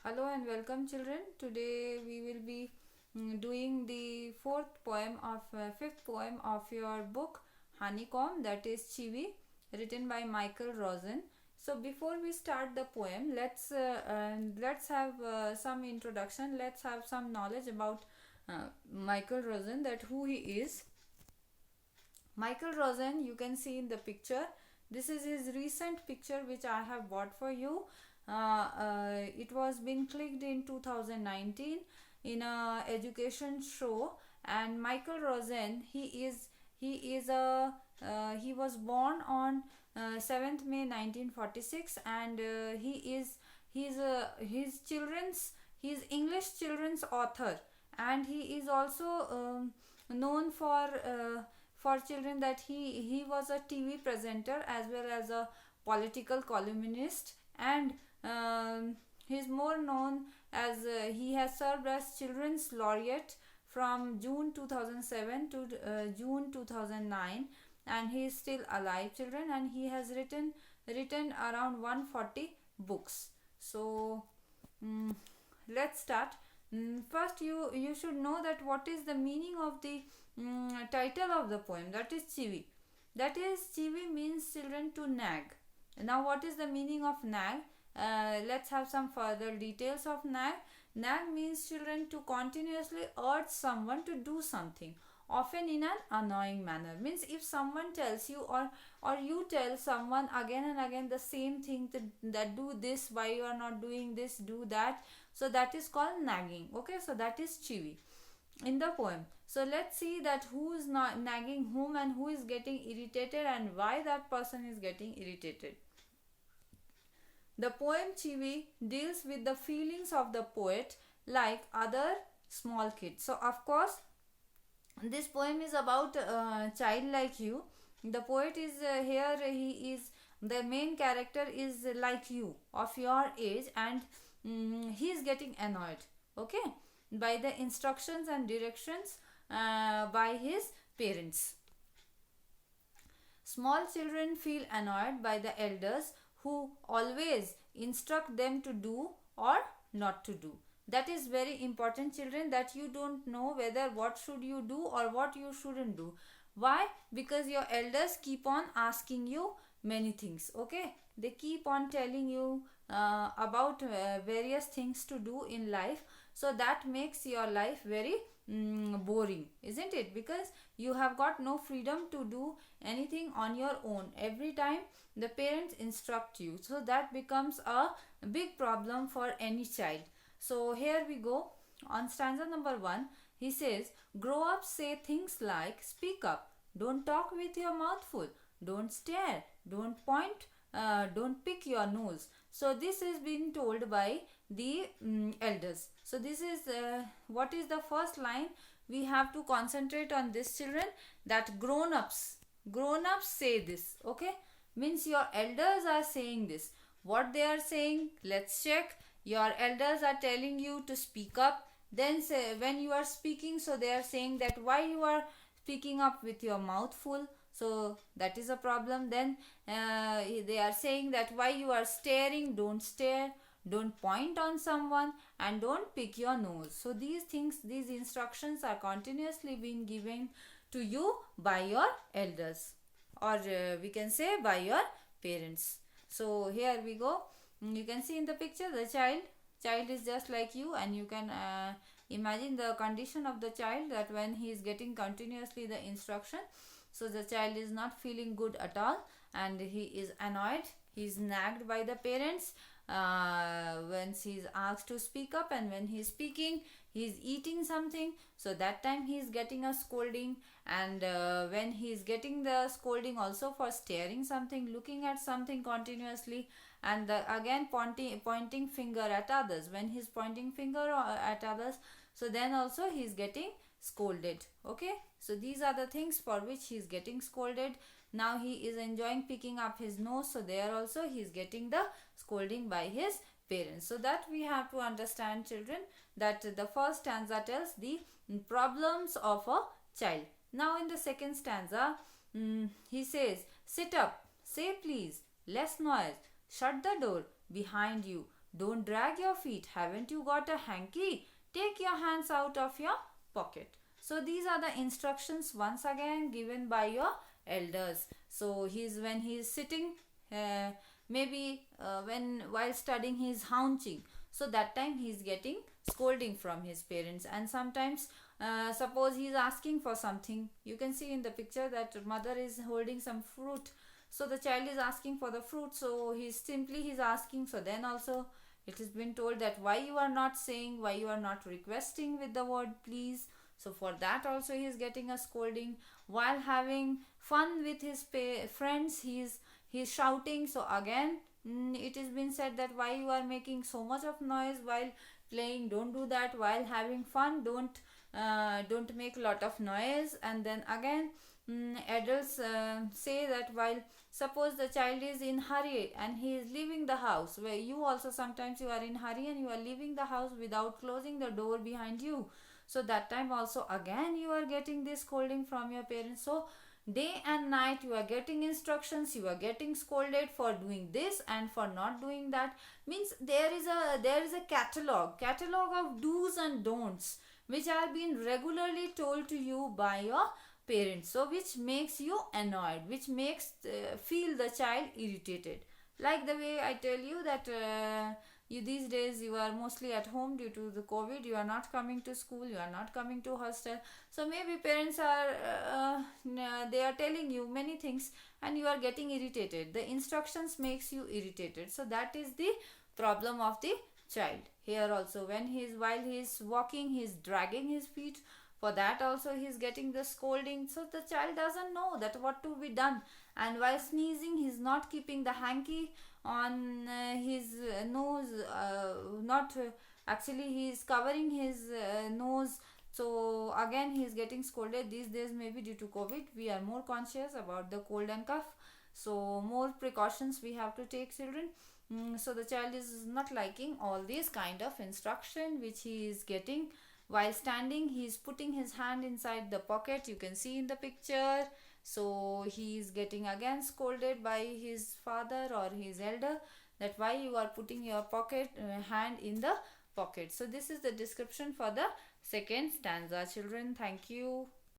Hello and welcome, children. Today we will be doing the fifth poem of your book Honeycomb, that is Chivi, written by Michael Rosen. So before we start the poem, let's have some introduction. Let's have some knowledge about Michael Rosen, that who he is. Michael Rosen, you can see in the picture. This is his recent picture which I have bought for you. It was being clicked in 2019 in a education show, and Michael Rosen, he was born on 7th May 1946, and he's English children's author, and he is also known for children, that he was a TV presenter as well as a political columnist, and he's more known as he has served as children's laureate from June 2007 to June 2009, and he is still alive, children, and he has written around 140 books. So let's start. First, you should know that what is the meaning of the title of the poem, that is Chivi. That is, Chivi means children to nag. Now what is the meaning of nag? Let's have some further details of nag. Nag means children to continuously urge someone to do something, often in an annoying manner. Means if someone tells you, or you tell someone again and again the same thing, that do this, why you are not doing this, do that. So that is called nagging. Okay, so that is Chivi in the poem. So let's see that who is not nagging whom, and who is getting irritated, and why that person is getting irritated. The poem Chivi deals with the feelings of the poet like other small kids. So of course this poem is about a child like you. The poet is the main character is like you, of your age, and he is getting annoyed, okay, by the instructions and directions by his parents. Small children feel annoyed by the elders who always instruct them to do or not to do. That is very important, children, that you don't know whether what should you do or what you shouldn't do. Why? Because your elders keep on asking you many things, okay. They keep on telling you about various things to do in life, so that makes your life very boring, isn't it? Because you have got no freedom to do anything on your own. Every time the parents instruct you, so that becomes a big problem for any child. So here we go on stanza number 1. He says, grow up, say things like, speak up, don't talk with your mouth full, don't stare, don't point, don't pick your nose. So this is being told by the elders. So this is what is the first line. We have to concentrate on this, children, that grown-ups say this, okay. Means your elders are saying this. What they are saying, let's check. Your elders are telling you to speak up. Then say, when you are speaking, so they are saying that why you are speaking up with your mouth full, so that is a problem. Then they are saying that why you are staring, don't stare, don't point on someone, and don't pick your nose. So these instructions are continuously being given to you by your elders, or we can say by your parents. So here we go. You can see in the picture the child is just like you, and you can imagine the condition of the child, that when he is getting continuously the instruction, so the child is not feeling good at all, and he is annoyed, he is nagged by the parents when he is asked to speak up, and when he is speaking, he is eating something, so that time he is getting a scolding, and when he is getting the scolding also for staring something, looking at something continuously, and again pointing finger at others. When he is pointing finger at others, so then also he is getting scolded, okay. So these are the things for which he is getting scolded. Now he is enjoying picking up his nose, so there also he is getting the scolding by his parents. So that we have to understand, children, that the first stanza tells the problems of a child. Now in the second stanza, he says, sit up, say please, less noise, shut the door behind you, Don't drag your feet. Haven't you got a hanky? Take your hands out of your pocket. So these are the instructions once again given by your elders. So when he's sitting, uh, maybe when while studying he is haunching, so that time he is getting scolding from his parents. And sometimes suppose he is asking for something, you can see in the picture that mother is holding some fruit, so the child is asking for the fruit, so he's asking. So then also it has been told that why you are not saying, why you are not requesting with the word please. So for that also he is getting a scolding. While having fun with his friends, he's shouting. So again, it has been said that why you are making so much of noise while playing, don't do that. While having fun, don't make a lot of noise. And then again, adults say that while suppose the child is in hurry and he is leaving the house, where you also sometimes you are in hurry and you are leaving the house without closing the door behind you, so that time also again you are getting this scolding from your parents. So day and night you are getting instructions, you are getting scolded for doing this and for not doing that. Means there is a catalog of do's and don'ts which are being regularly told to you by your parents, so which makes you annoyed, which makes feel the child irritated. Like the way I tell you that you these days you are mostly at home due to the covid, you are not coming to school, you are not coming to hostel, so maybe parents are they are telling you many things and you are getting irritated, the instructions makes you irritated. So that is the problem of the child. Here also, when while he is walking, he is dragging his feet, for that also he is getting the scolding. So the child doesn't know that what to be done. And while sneezing, he is not keeping the hanky on his nose, not actually he is covering his nose. So again he is getting scolded. These days, maybe due to covid, we are more conscious about the cold and cough, so more precautions we have to take, children. So the child is not liking all these kind of instruction which he is getting. While standing, he is putting his hand inside the pocket, you can see in the picture. So he is getting again scolded by his father or his elder, that why you are putting your pocket hand in the pocket. So this is the description for the second stanza, children. Thank you.